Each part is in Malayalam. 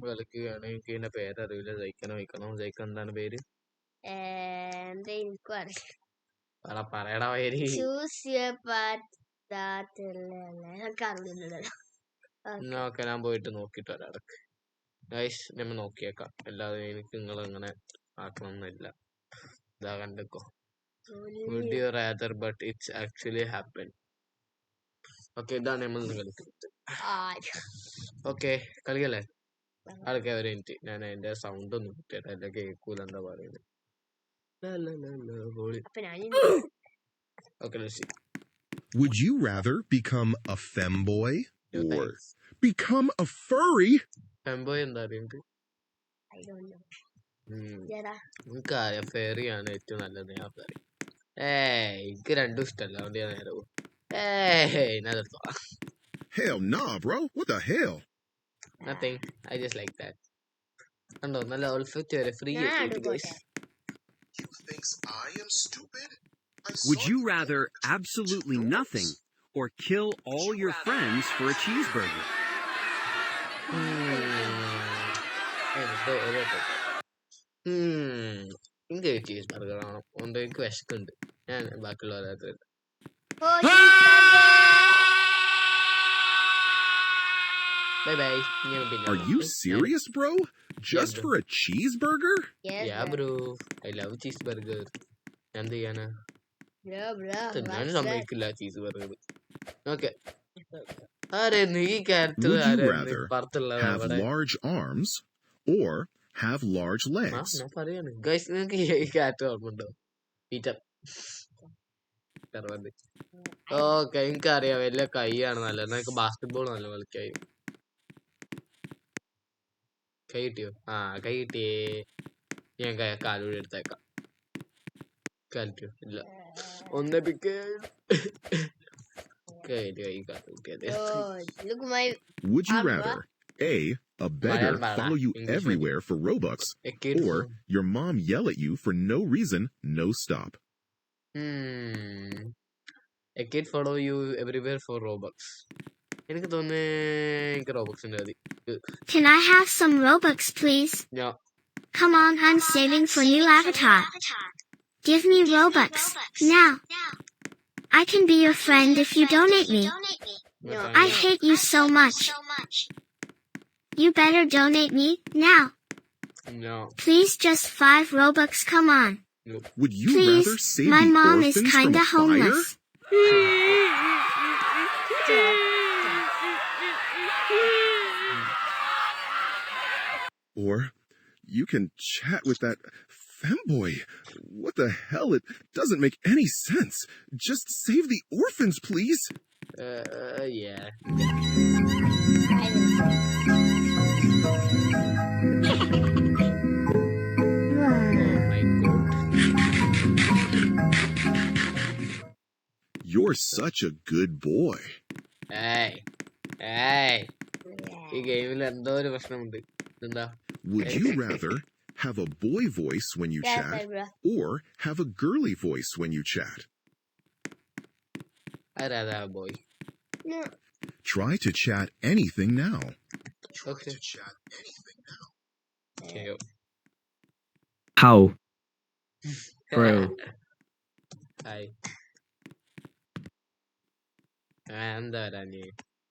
കളിക്കുകയാണെങ്കിൽ ഇതിന്റെ പേരറിയില്ല. ജയിക്കാൻ എന്താണ് പേര്? പറയടാ പേര്. ഓക്കെ, ഞാൻ പോയിട്ട് നോക്കിട്ട് വരാം. ഗൈസ് നമ്മൾ നോക്കിയേക്കാം. അല്ലാതെ എനിക്ക് നിങ്ങൾ അങ്ങനെ ആക്കണമെന്നില്ല. ഇതാ കണ്ടോ. Would you rather, but it's actually happened. Okay, ഇതാണ് നമ്മൾ കളിക്കുന്നത്. ഓക്കെ, കളിക്കല്ലേ? ആൾക്കാർ ഒരു മിനിറ്റ്, ഞാൻ അതിന്റെ സൗണ്ട് ഒന്ന് കിട്ടിയിട്ട് എല്ലാം കേൾക്കൂല എന്താ പറയുന്നത്. Okay, let's see. Would you rather become a femboy or become a furry? Femboy എന്താ അറിയുന്നത്? എനിക്കറിയാം, ഫെറി ആണ് ഏറ്റവും നല്ലത്. ഞാൻ പറയും എനിക്ക് രണ്ടും ഇഷ്ടമല്ല, അതുകൊണ്ട് ഞാൻ നേരെ പോകും. Hell nah, bro. What the hell? Nothing. I just like that. കണ്ടോ, നല്ല ഓൾഫറ്റ് വരെ ഫ്രീ ആയിട്ട്. You thinks I am stupid? Would you rather absolutely nothing or kill all your friends for a cheeseburger? എനിക്ക് ചീസ് ബർഗർ ആണോ? അതുകൊണ്ട് എനിക്ക് വിശക്കുണ്ട്. ഞാൻ ബാക്കിയുള്ളവരെ bye. Are you serious, bro? Just for a cheeseburger? Yeah, bro. I love cheeseburger. എന്ത് ചെയ്യാനാ? ഞാൻ സമ്മതിക്കില്ല ചീസ് ബർഗർ. ഓക്കെ, ആരെ നീ character have large arms or have large legs? ഞാൻ പറയാണ് ഗൈസ്, നിങ്ങൾക്ക് ഈ ക്യാരക്ടർ ഓർമ്മയുണ്ടോ? പീറ്റർ. ഓക്കെ, എനിക്കറിയാം വലിയ കൈയാണ് നല്ലത്. എനിക്ക് ബാസ്കറ്റ്ബോൾ നല്ല കളിക്കായി. കൈ കിട്ടിയോ? കൈ കിട്ടിയേ. ഞാൻ കാലൂടെ എടുത്തേക്കാം. കാലിട്ടോ? ഇല്ല. ഒന്ന് പിക്ക്. Would you rather a beggar follow you everywhere for Robux, or your mom yell at you for no reason, no stop? A kid follow you everywhere for Robux. എനിക്ക് തോന്നുന്നു എനിക്ക് Robux ഉണ്ട്. Can I have some Robux, please? No. Come on, I'm saving for new avatar. Give me Robux now. I can be your friend if you donate me. No. I hate you so much. You better donate me now. No. Please, just 5 Robux, come on. Nope. Would you Please, rather save my the mom orphans is kinda from homeless. fire? Or you can chat with that femboy. What the hell? It doesn't make any sense. Just save the orphans, please. Yeah. You're such a good boy. Hey. ഈ ഗെയിമിൽ എന്തോ ഒരു പ്രശ്നമുണ്ട്. എന്താ? Would you rather have a boy voice when you chat or have a girly voice when you chat? I'd rather have a boy. No. Try to chat anything now. Okay. Okay. How? Bro. Hi. എന്താ വരാ നീ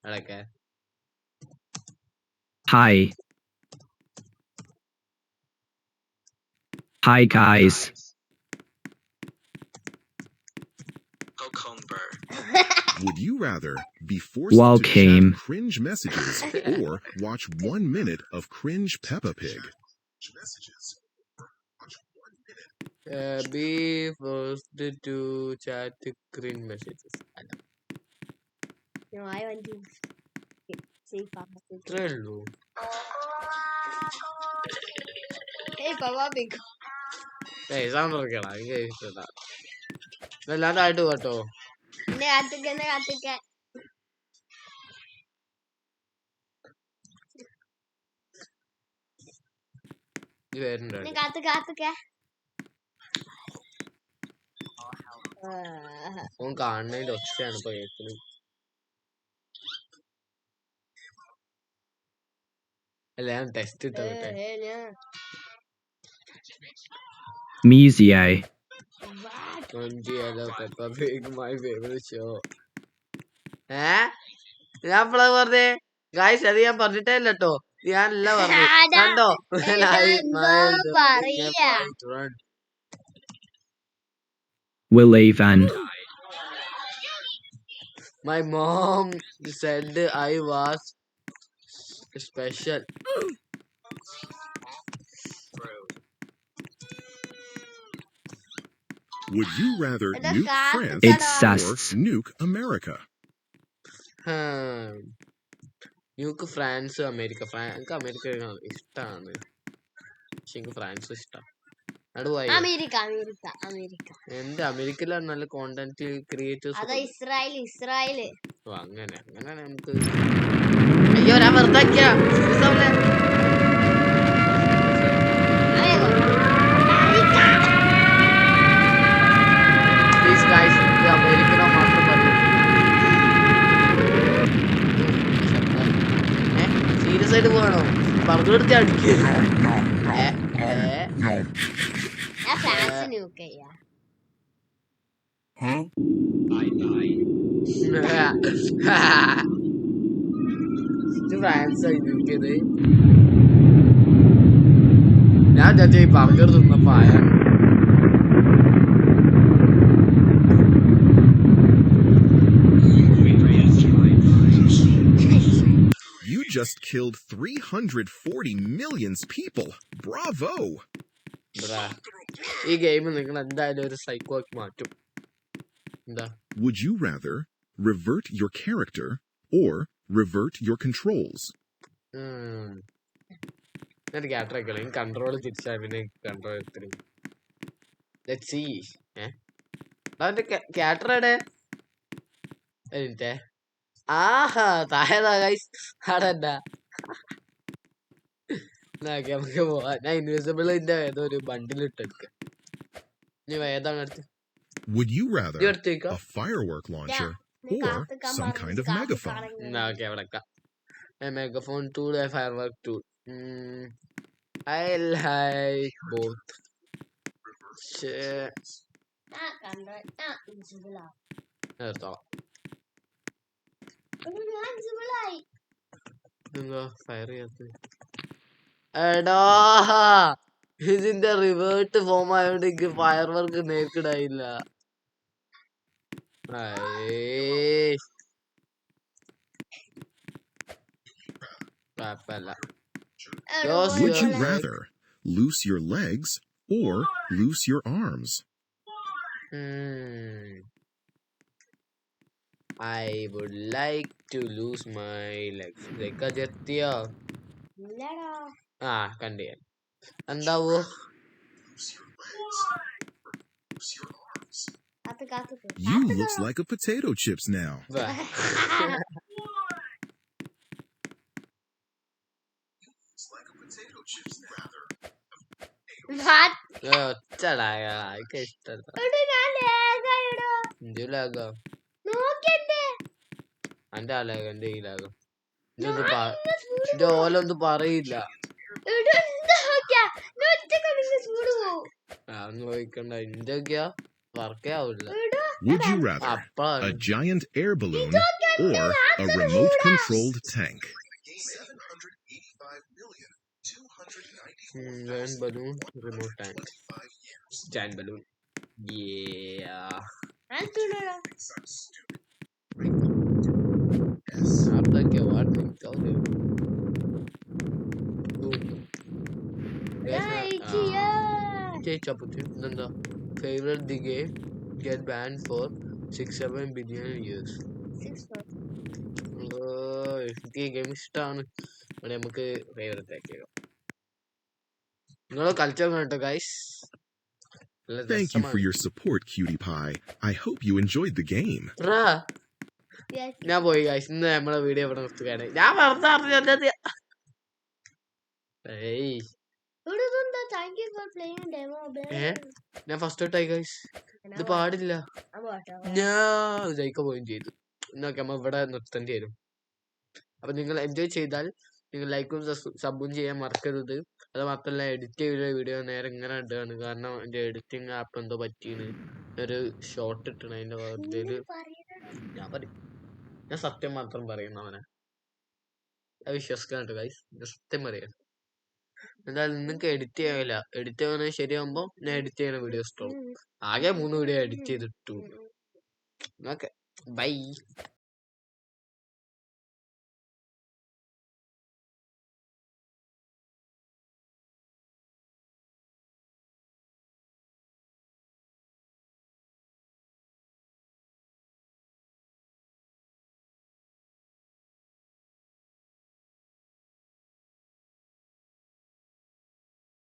അടക്കെ? Hi. Hi, guys. Would you rather be forced Welcome. to chat cringe messages or watch 1 minute of cringe Peppa Pig? Be forced to chat cringe messages. No, I want to say Papa Pig. ഇത്രയുള്ളൂ. Hey, Papa Pig. സൗണ്ട് ഇറക്കടാ, എനിക്ക് ഇഷ്ടപ്പെട്ടാ. വല്ലാണ്ടായിട്ട് കേട്ടോ. കാത്തിക്ക. ഇത് വരുന്നുണ്ടോ? കാത്തിക്ക. ഓൻ കാണുന്നതിന്റെ ഒച്ചയാണ് ഇപ്പൊ കേൾക്കുന്നത്. അല്ല ഞാൻ ടെസ്റ്റ് ഇട്ട് നോട്ടെ. Mizier. Crunchy yellow Peppa Pig, my favorite show. ഞാൻ ഇപ്പളാ പറഞ്ഞേ ഗായ്സ്, അത് ഞാൻ പറഞ്ഞിട്ടേ ട്ടോ. ഞാനല്ല പറഞ്ഞു കണ്ടോ. Will-Van. My mom said I was special. Would you rather nuke France It's or sus. nuke America? Nook France America. എനിക്ക് അമേരിക്ക ഇഷ്ടമാണ്, പക്ഷെ എനിക്ക് ഫ്രാൻസ് ഇഷ്ടം. നടുവായി എന്ത് അമേരിക്കയിലാണ് നല്ല കോണ്ടന്റ് ക്രിയേറ്റേഴ്സ്. അങ്ങനെ നമുക്ക് അയ്യോ ഞാൻ വെറുതാക്കിയ പ്ലീസ് ഗൈസ്, ഇത് അമേരിക്കനോ മാത്രം പറഞ്ഞു. സീരിയസ് ആയിട്ട് പോകണോ? പറഞ്ഞു കൊടുത്ത് അടിക്കുക. ഫ്രാൻസ് ആയിരിക്കത്. ഞാൻ ചേച്ചി ബർഗർ തിന്നപ്പോ ആയാണ്. You just killed 340 million people. Bravo! ഈ ഗെയിം നിങ്ങൾ എന്തായാലും ഒരു സൈക്കോ ആക്കി മാറ്റും. എന്താ? Would you rather revert your character or revert your controls? ഞാൻ ക്യാരക്ടർ ആക്കിയല്ലോ. എനിക്ക് കൺട്രോൾ തിരിച്ചാൽ പിന്നെ കൺട്രോൾ എടുത്തിരും. Let's see. അവന്റെ ക്യാരക്ടർ എവിടെ? ആഹാ താഴെതാ ഗൈസ്, അവിടെ എന്താ നമുക്ക് പോവാ. ഞാൻ ഇൻവിസിബിളിന്റെ ഏതോ ഒരു ബണ്ടിൽ ഇട്ടെടുക്ക. ഇനി ഏതാണ് അടുത്ത്? Would you rather a firework launcher or some kind of megaphone? Okay, അവിടെ a megaphone tool, a firework tool. I like both. Fire ചെയ്യാത്ത എടാ, ഇതിന്റെ റിവേർട്ട് ഫോം ആയോണ്ട് എനിക്ക് ഫയർ വർക്ക് നേരിടായില്ല. Would you rather loose your legs or loose your arms? I would like to lose my legs. കണ്ടു എന്താവോ? You looks like a potato chips now. എന്റെ ആലാകം എന്റെ ഈ ലാകം എന്റെ ഓലൊന്നും പറയില്ല. ചോദിക്കണ്ട, ഇന്റെയൊക്കെയാ വർക്കേ ആവില്ല. Would you rather a giant air balloon or a remote-controlled tank? Giant balloon, remote tank. Giant balloon. Yeah. आपका what क्या हो रहा? Favorite the game get banned for 6-7 billion years. എനിക്ക് ഈ ഗെയിം ഇഷ്ടമാണ്. അവിടെ നമുക്ക് ഫേവറേറ്റ് ആക്കിയേക്കാം. നിങ്ങളെ കൾച്ചർ കേട്ടോ guys. Thank you for your support, Cutie Pie. I hope you enjoyed the game. ഞാൻ പോയി ഗൈസ്. ഇന്ന് നമ്മളെ വീഡിയോ ഇവിടെ നിർത്തുകയാണ്. ഞാൻ വെറുതെ അറിഞ്ഞത്. ഞാൻ ഫസ്റ്റ് ഔട്ടായി ഗൈസ്. ഇത് പാടില്ല. ഞാൻ ജയിക്കാൻ പോവുകയും ചെയ്തു. എന്നൊക്കെ നമ്മൾ ഇവിടെ നിർത്തേണ്ടി വരും. അപ്പൊ നിങ്ങൾ എൻജോയ് ചെയ്താൽ നിങ്ങൾ ലൈക്കും സബും ചെയ്യാൻ മറക്കരുത്. അത് മാത്രമല്ല എഡിറ്റ് ചെയ്ത വീഡിയോ നേരെ ഇങ്ങനെ ഇടുകയാണ്, കാരണം എൻ്റെ എഡിറ്റിംഗ് ആപ്പ് എന്തോ പറ്റിയാണ്. ഒരു ഷോർട്ട് ഇട്ടണം അതിൻ്റെ വെറുതെ. ഞാൻ സത്യം മാത്രം പറയുന്നവനെ വിശ്വസിക്കാനുണ്ട് ഗൈസ്, ഞാൻ സത്യം പറയാം. എന്തായാലും നിങ്ങൾക്ക് എഡിറ്റ് ചെയ്യാനില്ല, എഡിറ്റ് ചെയ്യാൻ ശരിയാകുമ്പോൾ ഞാൻ എഡിറ്റ് ചെയ്യുന്ന വീഡിയോസ് ഇട്ടോളൂ. ആകെ 3 വീഡിയോ എഡിറ്റ് ചെയ്തിട്ടു. Okay, by.